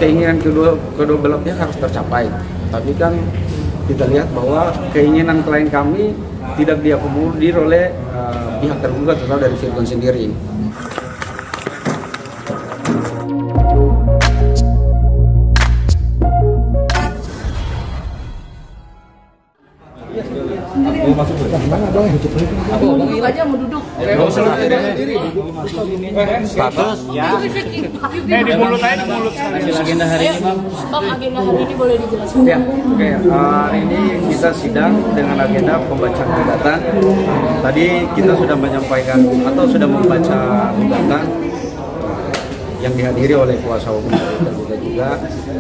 keinginan kedua belah pihak harus tercapai. Tapi kan kita lihat bahwa keinginan klien kami tidak diakomodir oleh pihak tergugat atau dari Virgon sendiri. Aku aja mau duduk. Status ya. Di mulut aja, di mulut. Agenda hari ini, Bang. Bang, agenda hari ini boleh dijelaskan? Ya, oke. Hari ini kita sidang dengan agenda pembacaan gugatan. Tadi kita sudah menyampaikan atau sudah membaca gugatan yang dihadiri oleh kuasa hukum dari tergugat juga.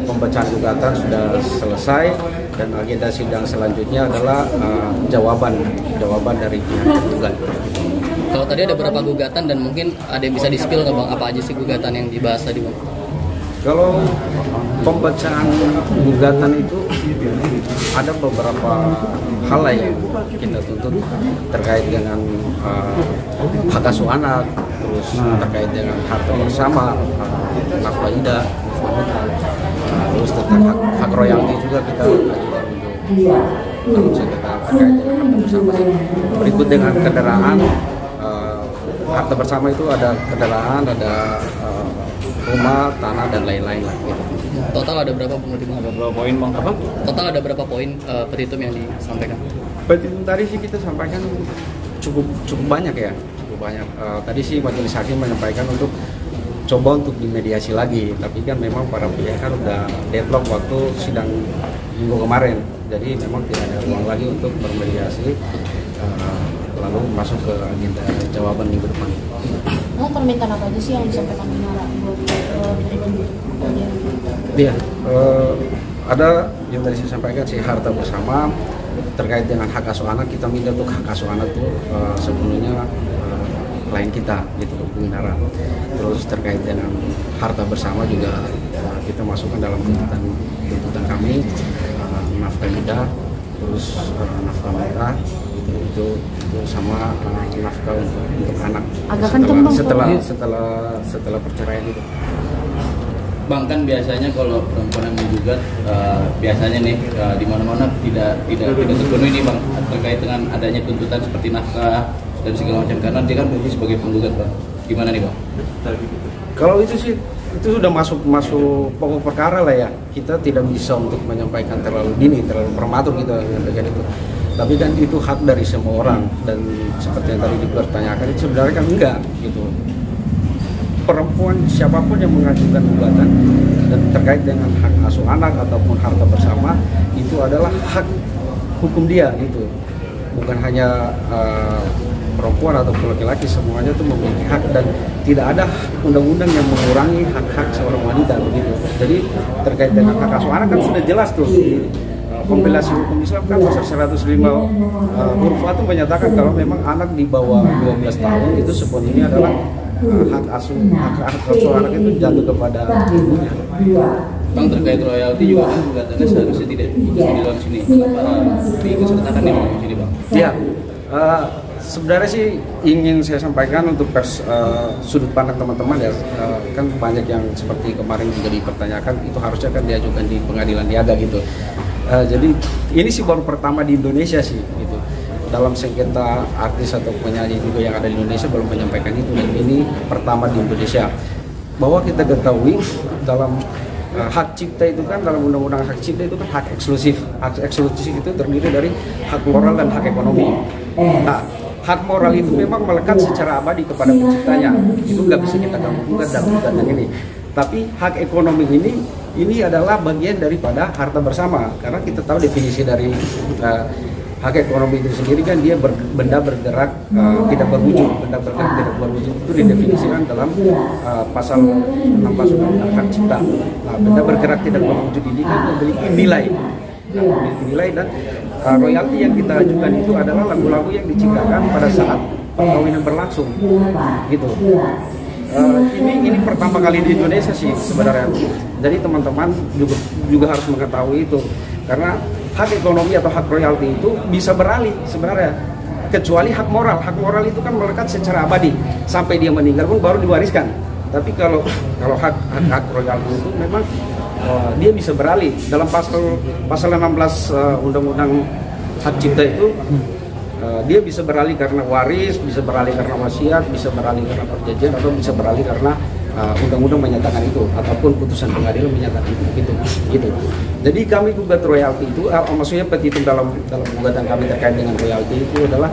Pembacaan gugatan sudah selesai dan agenda sidang selanjutnya adalah jawaban dari pihak tergugat. Kalau tadi ada beberapa gugatan dan mungkin ada yang bisa di-spill nggak, Bang? Apa aja sih gugatan yang dibahas tadi, Bang? Kalau pembacaan gugatan itu ada beberapa hal yang kita tuntut terkait dengan hak asuh anak, terus terkait dengan harta bersama, nafkah ida, terus tentang hak royalti juga kita ajukan untuk sengketa terkait dengan harta bersama. Berikut dengan kendaraan, harta bersama itu ada kendaraan, ada rumah, tanah, dan lain-lain lah gitu. Total ada berapa petitum? Ada berapa poin, Bang? Apa? Total ada berapa poin petitum yang disampaikan? Petitum tadi sih kita sampaikan cukup banyak ya, cukup banyak. Tadi sih majelis hakim menyampaikan untuk coba untuk dimediasi lagi, tapi kan memang para pihak kan udah deadlock waktu sidang minggu kemarin, jadi memang tidak ada ruang lagi untuk bermediasi. Lalu masuk ke agenda jawaban minggu depan. Oh, permintaan apa aja sih yang disampaikan Minara buat Iya, ada yang tadi saya sampaikan sih harta bersama terkait dengan hak asuh anak. Kita minta untuk hak asuh anak itu sepenuhnya klien kita gitu, Minara. Terus terkait dengan harta bersama juga kita masukkan dalam tuntutan kami, nafkah ida, terus nafkah merah. Itu sama nafkah untuk anak setelah perceraian itu. Bang, kan biasanya kalau perempuan yang digugat biasanya nih di mana-mana tidak terpenuhi nih, Bang, terkait dengan adanya tuntutan seperti nafkah dan segala macam, karena dia kan posisi sebagai penggugat, Bang. Gimana nih, Bang? Kalau itu sih itu sudah masuk pokok perkara lah ya. Kita tidak bisa untuk menyampaikan terlalu dini, terlalu prematur kita menyampaikan itu. Tapi kan itu hak dari semua orang, dan seperti yang tadi dipertanyakan itu sebenarnya kan enggak gitu. Perempuan siapapun yang mengajukan gugatan dan terkait dengan hak asuh anak ataupun harta bersama itu adalah hak hukum dia gitu. Bukan hanya perempuan ataupun laki-laki, semuanya itu memiliki hak dan tidak ada undang-undang yang mengurangi hak-hak seorang wanita begitu. Jadi terkait dengan hak asuh anak kan sudah jelas tuh. Kompilasi hukum Islam kan pasal 105 huruf A itu menyatakan kalau memang anak di bawah 12 tahun itu sepenuhnya adalah hak asuh anak itu jatuh kepada ibunya. Bang, terkait royalti juga kan gugatannya seharusnya tidak di dalam sini. Diikutsertakan nih, Bang, di sini, Bang. Ya, sebenarnya sih ingin saya sampaikan untuk sudut pandang teman-teman ya, kan banyak yang seperti kemarin juga dipertanyakan itu harusnya kan diajukan di pengadilan niaga gitu. Jadi ini sih baru pertama di Indonesia sih gitu. Dalam sengketa artis atau penyanyi juga yang ada di Indonesia belum menyampaikan itu, dan ini pertama di Indonesia. Bahwa kita ketahui dalam hak cipta itu kan, dalam undang-undang hak cipta itu kan hak eksklusif. Hak eksklusif itu terdiri dari hak moral dan hak ekonomi. Nah, hak moral itu memang melekat secara abadi kepada penciptanya. Itu nggak bisa kita gabungkan dalam gugatan ini. Tapi hak ekonomi ini adalah bagian daripada harta bersama, karena kita tahu definisi dari hak ekonomi itu sendiri kan dia benda bergerak tidak berwujud. Benda bergerak tidak berwujud itu didefinisikan dalam pasal 16 Undang-Undang Hak Cipta. Nah, benda bergerak tidak berwujud ini kan memiliki nilai. Memiliki nilai, dan royalti yang kita ajukan itu adalah lagu-lagu yang diciptakan pada saat perkawinan berlangsung gitu. Ini pertama kali di Indonesia sih sebenarnya. Jadi teman-teman juga harus mengetahui itu, karena hak ekonomi atau hak royalti itu bisa beralih sebenarnya, kecuali hak moral. Hak moral itu kan melekat secara abadi, sampai dia meninggal pun baru diwariskan Tapi kalau hak royalti itu memang dia bisa beralih dalam pasal 16 Undang-Undang Hak Cipta itu. Dia bisa beralih karena waris, bisa beralih karena wasiat, bisa beralih karena perjanjian, atau bisa beralih karena undang-undang menyatakan itu ataupun putusan pengadilan menyatakan itu gitu. Jadi kami gugat royalti itu, maksudnya petitum dalam gugatan kami terkait dengan royalti itu adalah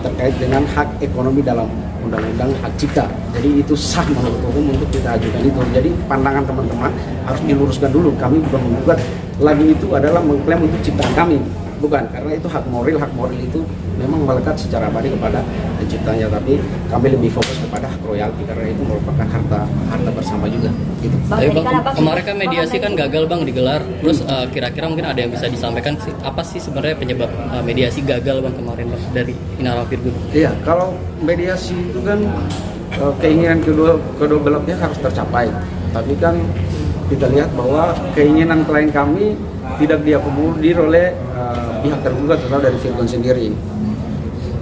terkait dengan hak ekonomi dalam undang-undang hak cipta. Jadi itu sah menurut hukum untuk kita ajukan itu. Jadi pandangan teman-teman harus diluruskan dulu. Kami bukan menggugat lagi, itu adalah mengklaim untuk ciptaan kami. Bukan, karena itu hak moral itu memang melekat secara abadi kepada penciptanya, tapi kami lebih fokus kepada hak royalti karena itu merupakan harta bersama juga. Gitu. Tapi bang, kemarin kan mediasi kan gagal bang digelar, terus kira-kira mungkin ada yang bisa disampaikan sih, apa sih sebenarnya penyebab mediasi gagal bang kemarin bang dari Inara Virgo? Iya, kalau mediasi itu kan keinginan kedua belah pihak harus tercapai, tapi kan kita lihat bahwa keinginan klien kami tidak diakomodir oleh pihak tergugat atau dari Virgon sendiri.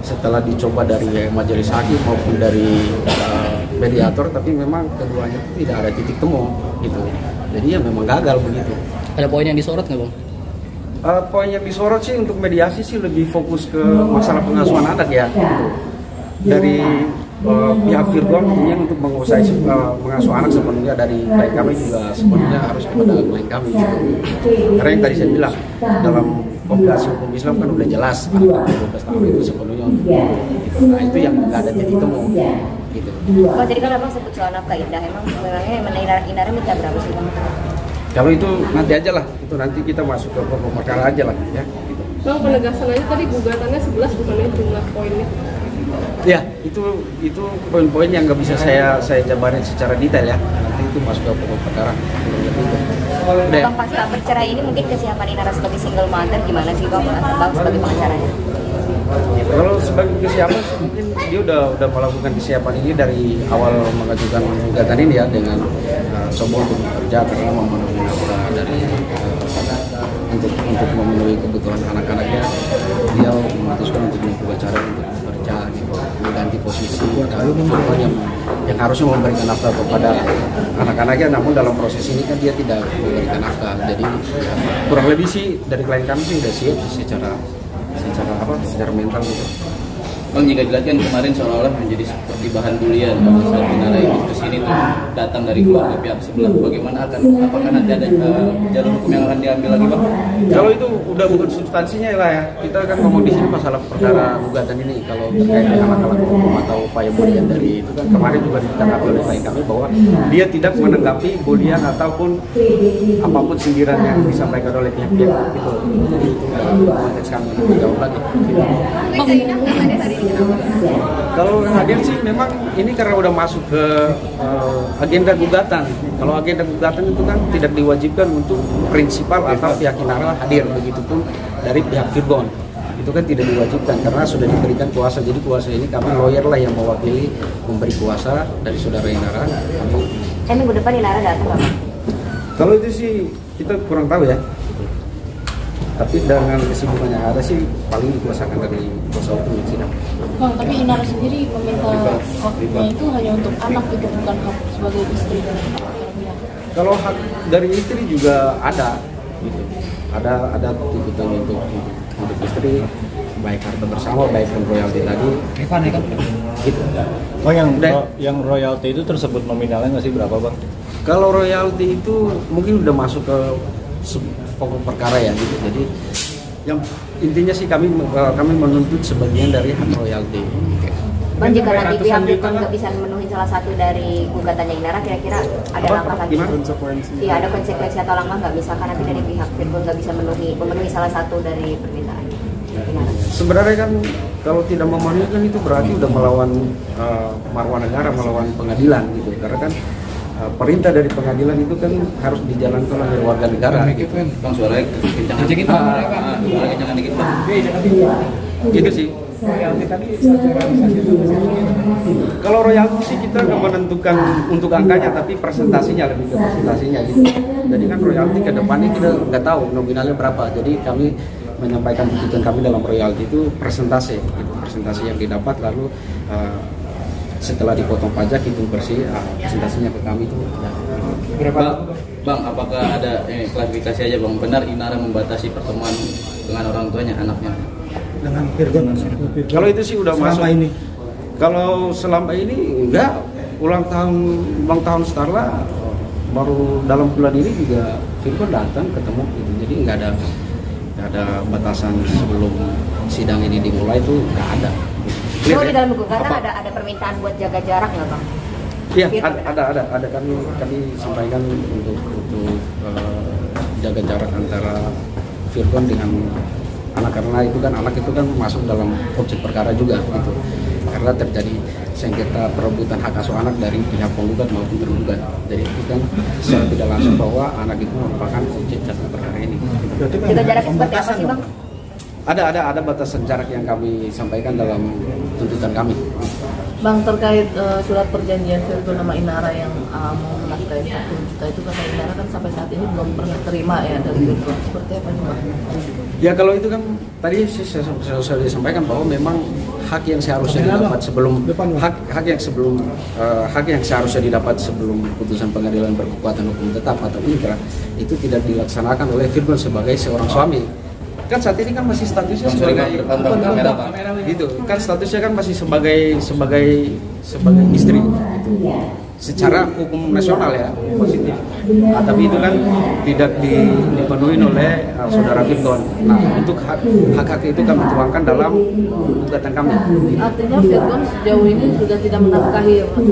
Setelah dicoba dari majelis hakim maupun dari mediator, tapi memang keduanya itu tidak ada titik temu gitu. Jadi ya memang gagal begitu. Ada poin yang disorot nggak bang? Poin yang disorot sih untuk mediasi sih lebih fokus ke masalah pengasuhan anak ya. Dari pihak Virgon ingin untuk mengusai mengasuh anak sepenuhnya dari klien kami juga sepenuhnya harus kepada klien kami gitu. Karena yang tadi saya bilang dalam kompilasi hukum Islam kan udah jelas anak 12 tahun itu sepenuhnya untuk gitu. Nah itu yang nggak ada titik temu gitu. Oh, jadi kan abang sebut soal nafkah indah, memangnya Inara minta berapa sih bang? Kalau itu nanti aja lah, itu nanti kita masuk ke pokok perkara aja lah ya. Gitu. Bang, penegasan aja tadi gugatannya 11 bukannya jumlah poinnya? Ya, itu poin-poin yang nggak bisa saya jabarin secara detail ya. Nanti itu masuk ke pokok perkara. Bang, pasca bercerai ini mungkin kesiapan Inara sebagai single mother gimana sih bang? Bang sebagai pengacaranya? Kalau sebagai kesiapan mungkin dia udah melakukan kesiapan ini dari awal mengajukan gugatan ini ya, dengan coba untuk bekerja karena memenuhi nafkah dari untuk memenuhi kebutuhan anak-anaknya. Dia memutuskan untuk membuka cara untuk bekerja gitu, mengganti posisi yang harusnya memberikan nafkah kepada anak-anaknya, namun dalam proses ini kan dia tidak memberikan nafkah. Jadi kurang lebih sih dari klien kami sih udah siap sih secara mental gitu. Bang, jika dilihat kan kemarin seolah-olah menjadi seperti bahan bulian pada saat Inara itu kesini tuh datang dari keluarga pihak sebelah. Bagaimana apakah nanti ada jalur hukum yang akan diambil lagi bang? Kalau itu udah bukan substansinya lah ya, kita kan ngomong di sini masalah perkara gugatan ini. Kalau terkait dengan alat hukum atau upaya bulian dari itu kan kemarin juga ditanggapi oleh klien kami bahwa dia tidak menanggapi bulian ataupun apapun sindiran yang disampaikan oleh pihak-pihak itu. Jadi itu konteks kami jawab lagi. Kalau hadir sih memang ini karena udah masuk ke agenda gugatan. Kalau agenda gugatan itu kan tidak diwajibkan untuk prinsipal atau pihak Inara hadir, begitupun dari pihak Virgon. Itu kan tidak diwajibkan karena sudah diberikan kuasa. Jadi kuasa ini kami lawyer lah yang mewakili memberi kuasa dari saudara Inara. Minggu depan Inara datang nggak? Kalau itu sih kita kurang tahu ya. Tapi dengan kesibukan yang ada sih paling dikuasakan dari kuasa hukum yang sidang. Bang, tapi Inara sendiri meminta haknya itu hanya untuk anak itu, bukan hak sebagai istri. Kalau hak dari istri juga ada, gitu. Ada tuntutan untuk istri, baik harta bersama, baik pun royalti tadi. Evan ya kan? Gitu. Oh, yang royalti itu tersebut nominalnya nggak sih berapa bang? Kalau royalti itu mungkin udah masuk ke pokok perkara ya gitu. Jadi yang intinya sih kami menuntut sebagian dari hak royalti. Bang, jika nanti pihak Virgon nggak bisa memenuhi salah satu dari gugatannya Inara, kira-kira ada langkah lagi? Iya, ada konsekuensi atau langkah nggak, misalkan nanti dari pihak Virgon nggak bisa memenuhi salah satu dari permintaan Inara? Sebenarnya kan kalau tidak memenuhi kan itu berarti udah melawan marwah negara, melawan pengadilan gitu. Karena kan perintah dari pengadilan itu kan harus dijalankan oleh warga negara gitu. Bang, suaranya kencangan dikit bang. Suaranya kencangan dikit bang. Gitu sih. Kalau royalti sih kita nggak menentukan untuk angkanya, tapi presentasinya lebih ke presentasinya gitu. Jadi kan royalti ke depannya kita nggak tahu nominalnya berapa. Jadi kami menyampaikan tuntutan kami dalam royalti itu presentasi, gitu. Presentasi yang didapat lalu setelah dipotong pajak itu bersih, presentasinya ke kami itu ada. Bang, apakah ada klarifikasi aja Bang, benar Inara membatasi pertemuan dengan orang tuanya, anaknya? Dengan Virgon. Kalau itu sih udah masuk. Ini. Kalau selama ini enggak, ulang tahun Starla baru dalam bulan ini juga Virgon datang ketemu gitu. Jadi nggak ada batasan sebelum sidang ini dimulai itu nggak ada. Oh, di dalam gugatan ada permintaan buat jaga jarak nggak Bang? Iya, ada kami sampaikan untuk jaga jarak antara Virgon dengan anak, karena itu kan anak itu kan masuk dalam objek perkara juga gitu. Karena terjadi sengketa perebutan hak asuh anak dari pihak penggugat maupun tergugat. Jadi itu kan secara tidak langsung bahwa anak itu merupakan objek dalam perkara ini. Jaga jaraknya seperti apa sih Bang? Ada batasan jarak yang kami sampaikan dalam tuntutan kami. Bang, terkait surat perjanjian Virgon sama Inara yang mau menafkahi 10 juta itu, kata Inara kan sampai saat ini belum pernah terima ya dari Virgon. Seperti apa nih Bang? Ya kalau itu kan tadi saya disampaikan bahwa memang hak yang seharusnya didapat sebelum hak yang seharusnya didapat sebelum putusan pengadilan berkekuatan hukum tetap atau inkrah itu tidak dilaksanakan oleh Virgon sebagai seorang suami. Kan saat ini kan masih statusnya sebagai gitu. Kan statusnya kan masih sebagai istri gitu. Secara hukum nasional ya positif. Tapi itu kan tidak dipenuhi oleh saudara Virgon. Nah, untuk hak itu kami tuangkan dalam gugatan kami. Artinya Virgon sejauh ini sudah tidak menafkahi ya Pak?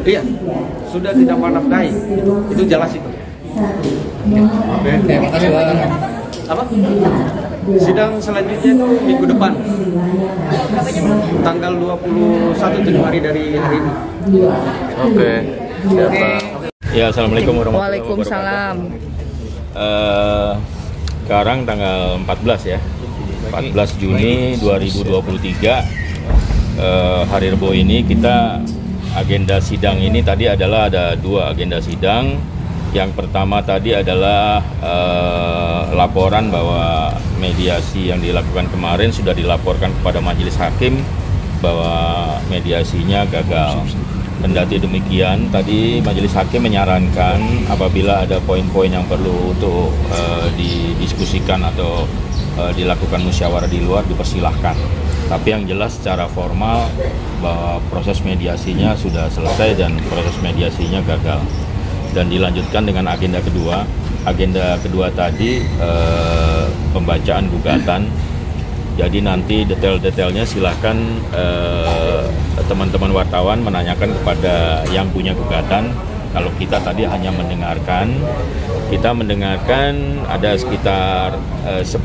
Iya, sudah tidak menafkahi. Itu jelas itu. Oke, terima kasih Bang. Apa? Sidang selanjutnya itu minggu depan, tanggal 21 Januari dari hari ini. Oke. Ya, assalamualaikum warahmatullahi wabarakatuh. Waalaikumsalam. Sekarang tanggal 14 ya, 14 Juni 2023. Hari Rebo ini kita agenda sidang ini tadi adalah ada 2 agenda sidang. Yang pertama tadi adalah laporan bahwa mediasi yang dilakukan kemarin sudah dilaporkan kepada majelis hakim bahwa mediasinya gagal. Kendati demikian, tadi majelis hakim menyarankan apabila ada poin-poin yang perlu untuk didiskusikan atau dilakukan musyawarah di luar dipersilahkan. Tapi yang jelas secara formal bahwa proses mediasinya sudah selesai dan proses mediasinya gagal. Dan dilanjutkan dengan agenda kedua. Agenda kedua tadi pembacaan gugatan. Jadi nanti detail-detailnya silahkan teman-teman wartawan menanyakan kepada yang punya gugatan. Kalau kita tadi hanya mendengarkan, kita mendengarkan ada sekitar 11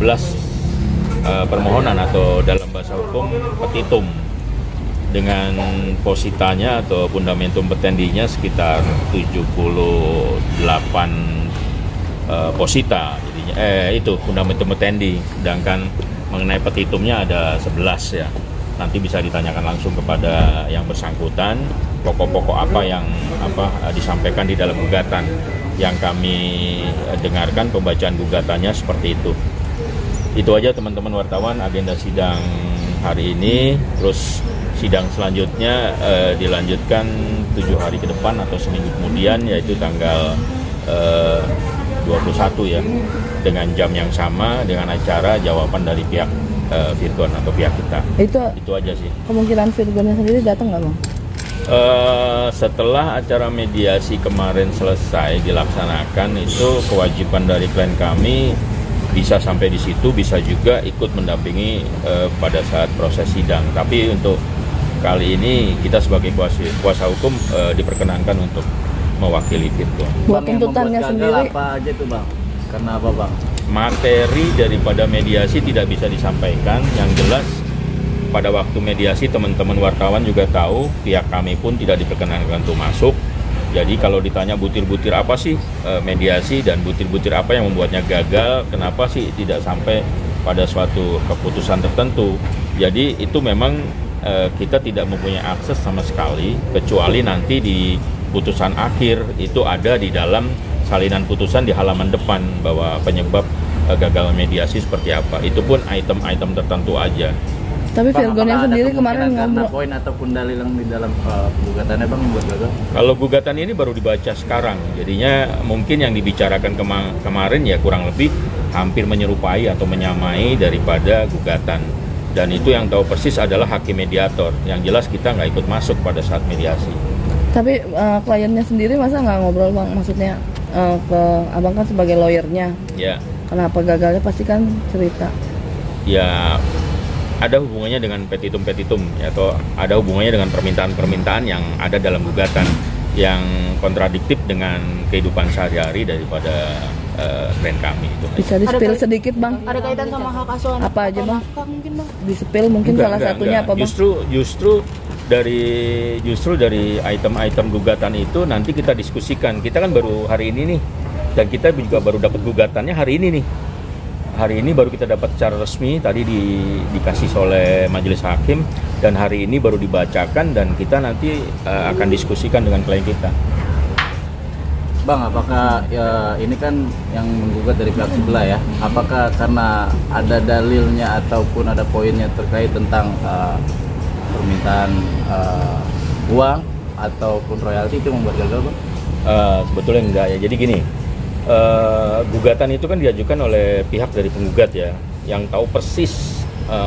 permohonan atau dalam bahasa hukum petitum. Dengan positanya atau fundamentum petendinya sekitar 78 posita, jadinya itu fundamentum petendi, sedangkan mengenai petitumnya ada 11 ya. Nanti bisa ditanyakan langsung kepada yang bersangkutan pokok-pokok apa yang disampaikan di dalam gugatan. Yang kami dengarkan pembacaan gugatannya seperti itu. Itu aja teman-teman wartawan agenda sidang hari ini. Terus sidang selanjutnya dilanjutkan 7 hari ke depan atau seminggu kemudian, yaitu tanggal 21 ya, dengan jam yang sama dengan acara jawaban dari pihak Virgon atau pihak kita. Itu aja sih. Kemungkinan Virgonnya sendiri datang nggak Bang? Setelah acara mediasi kemarin selesai dilaksanakan, itu kewajiban dari klien kami bisa sampai di situ, bisa juga ikut mendampingi pada saat proses sidang. Tapi untuk kali ini kita sebagai kuasa hukum diperkenankan untuk mewakili Virgon. Buat tuntutannya sendiri apa aja tuh Bang? Karena apa Bang? Materi daripada mediasi tidak bisa disampaikan. Yang jelas pada waktu mediasi teman-teman wartawan juga tahu pihak kami pun tidak diperkenankan untuk masuk. Jadi kalau ditanya butir-butir apa sih mediasi dan butir-butir apa yang membuatnya gagal, kenapa sih tidak sampai pada suatu keputusan tertentu. Jadi itu memang kita tidak mempunyai akses sama sekali, kecuali nanti di putusan akhir itu ada di dalam salinan putusan di halaman depan bahwa penyebab gagal mediasi seperti apa. Itu pun item-item tertentu aja. Tapi Virgonnya sendiri kemarin karena ngomong. poin ataupun dalil yang di dalam gugatannya Bang membuat gagal. Kalau gugatan ini baru dibaca sekarang, jadinya mungkin yang dibicarakan kemarin ya kurang lebih hampir menyerupai atau menyamai daripada gugatan. Dan itu yang tahu persis adalah hakim mediator. Yang jelas kita nggak ikut masuk pada saat mediasi. Tapi kliennya sendiri masa nggak ngobrol Bang? Maksudnya ke Abang kan sebagai lawyernya. Ya. Kenapa gagalnya pasti kan cerita. Ya ada hubungannya dengan petitum-petitum atau ada hubungannya dengan permintaan-permintaan yang ada dalam gugatan yang kontradiktif dengan kehidupan sehari-hari daripada klien kami itu. Bisa di-spill sedikit Bang? Ada kaitan sama hak asuh anak Apa aja atau Bang? nafkah mungkin Bang? Di-spill mungkin salah satunya apa Bang? Justru dari item-item gugatan itu nanti kita diskusikan. Kita kan baru hari ini nih, dan kita juga baru dapat gugatannya hari ini nih. Hari ini baru kita dapat secara resmi, tadi dikasih oleh majelis hakim, dan hari ini baru dibacakan dan kita nanti akan diskusikan dengan klien kita. Bang, apakah ya, ini kan yang menggugat dari pihak sebelah ya? Apakah karena ada dalilnya ataupun ada poinnya terkait tentang permintaan uang ataupun royalti itu membuat gagal Bang? Sebetulnya enggak ya. Jadi gini. Gugatan itu kan diajukan oleh pihak dari penggugat ya, yang tahu persis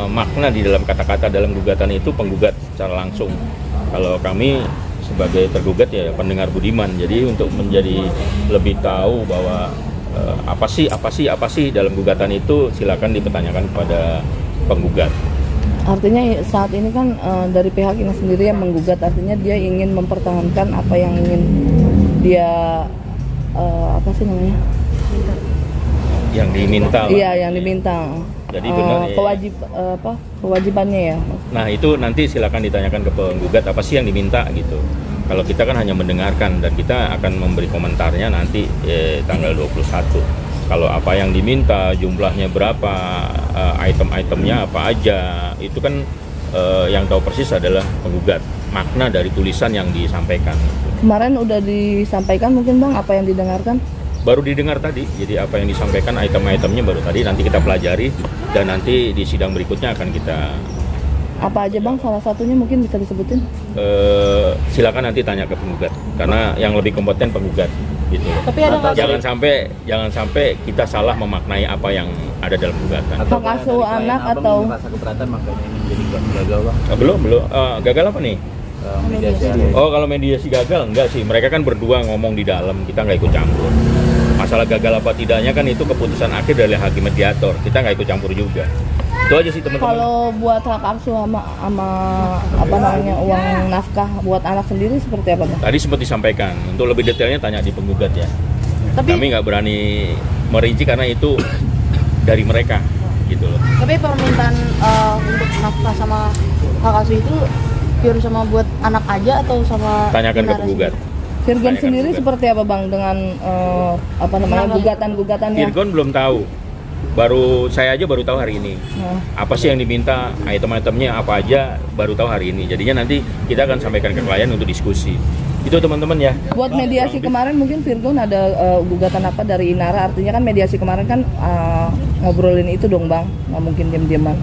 makna di dalam kata-kata dalam gugatan itu penggugat secara langsung. Kalau kami sebagai tergugat ya pendengar budiman, jadi untuk menjadi lebih tahu bahwa apa sih dalam gugatan itu silakan dipertanyakan kepada penggugat. Artinya saat ini kan dari pihak ini sendiri yang menggugat, artinya dia ingin mempertahankan apa yang ingin dia apa sih namanya? Yang diminta. Iya, yang diminta. Jadi benar kewajibannya ya. Nah, itu nanti silakan ditanyakan ke penggugat apa sih yang diminta gitu. Kalau kita kan hanya mendengarkan dan kita akan memberi komentarnya nanti tanggal 21. Kalau apa yang diminta, jumlahnya berapa, item-itemnya apa aja, itu kan yang tahu persis adalah penggugat. Makna dari tulisan yang disampaikan. Kemarin udah disampaikan mungkin Bang apa yang didengarkan? Baru didengar tadi, jadi apa yang disampaikan item-itemnya baru tadi, nanti kita pelajari dan nanti di sidang berikutnya akan kita. Apa aja Bang, salah satunya mungkin bisa disebutin? Silakan nanti tanya ke penggugat, karena yang lebih kompeten penggugat gitu. Tapi ada jangan sampai kita salah memaknai apa yang ada dalam gugatan. Hak asuh anak atau merasa keberatan makanya ini menjadi gagal Bang? Belum. Gagal apa nih? Mediasi. Oh, kalau mediasi gagal enggak sih, mereka kan berdua ngomong di dalam, kita nggak ikut campur. Masalah gagal apa tidaknya kan itu keputusan akhir dari hakim mediator, kita nggak ikut campur juga. Itu aja sih teman-teman. Kalau buat hak asuh sama apa namanya uang nafkah buat anak sendiri seperti apa Bang? Tadi sempat disampaikan, untuk lebih detailnya tanya di penggugat ya. Tapi kami nggak berani merinci karena itu dari mereka gitu loh. Tapi permintaan untuk nafkah sama hak asuh itu pure sama buat anak aja atau sama tanyakan ke penggugat. Virgon sendiri seperti apa Bang dengan apa namanya gugatan-gugatannya? Virgon belum tahu. Saya aja baru tahu hari ini. Apa sih yang diminta, item-itemnya apa aja baru tahu hari ini. Jadinya nanti kita akan sampaikan ke klien untuk diskusi. Itu teman-teman ya. Buat mediasi kemarin mungkin Virgon ada gugatan apa dari Inara? Artinya kan mediasi kemarin kan ngobrolin itu dong Bang, nggak mungkin diam-diaman.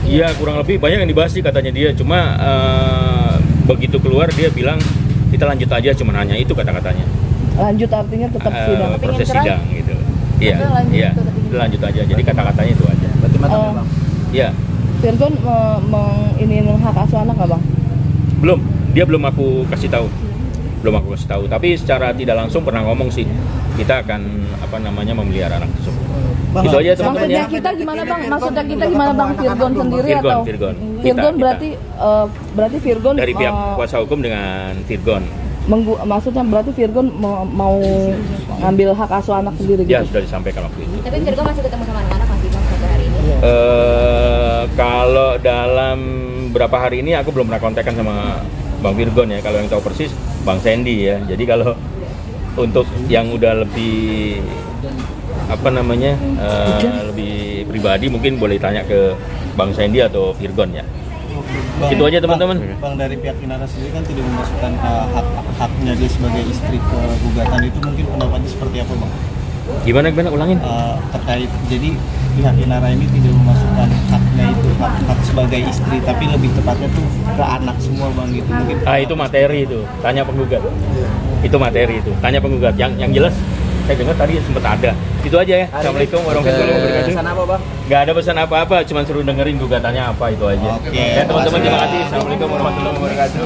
Iya, kurang lebih banyak yang dibahas sih katanya dia. Cuma begitu keluar dia bilang kita lanjut aja, cuma hanya itu kata-katanya. Lanjut artinya tetap sidang. Proses sidang gitu. Iya, lanjut aja. Jadi kata-katanya itu aja. Berarti matang Bang? Iya. Virgon ini hak asuh anak nggak Bang? Belum, dia belum aku kasih tahu. Tapi secara tidak langsung pernah ngomong sih kita akan memelihara anak tersebut. Itu aja teman-teman ya. Maksudnya kita gimana Bang? Virgon sendiri atau? Virgon berarti Virgon dari pihak kuasa hukum dengan Virgon. Maksudnya berarti Virgon mau ngambil hak asuh anak sendiri gitu? Ya, sudah disampaikan waktu itu. Tapi Virgon masih ketemu sama anak-anak masih Bang sampai hari ini? Kalau dalam berapa hari ini aku belum pernah kontekan sama Bang Virgon ya. Kalau yang tahu persis Bang Sandy ya. Jadi kalau untuk yang udah lebih lebih pribadi mungkin boleh tanya ke Bang Sandy atau Virgon ya. Bang, itu aja teman-teman. Bang, dari pihak Inara sendiri kan tidak memasukkan haknya dia sebagai istri ke gugatan itu, mungkin pendapatnya seperti apa Bang? Gimana ulangin? Terkait jadi pihak Inara ini tidak memasukkan haknya itu hak sebagai istri, tapi lebih tepatnya tuh ke anak semua bang gitu mungkin. Itu materi itu, tanya penggugat. Itu materi itu, tanya penggugat. Yang jelas saya dengar tadi sempat ada. Itu aja ya. Assalamualaikum warahmatullahi wabarakatuh. Pesan apa bang? Nggak ada pesan apa-apa, cuma suruh dengerin gugatannya apa itu aja. Oke. Ya teman-teman terima kasih. Assalamualaikum warahmatullahi wabarakatuh.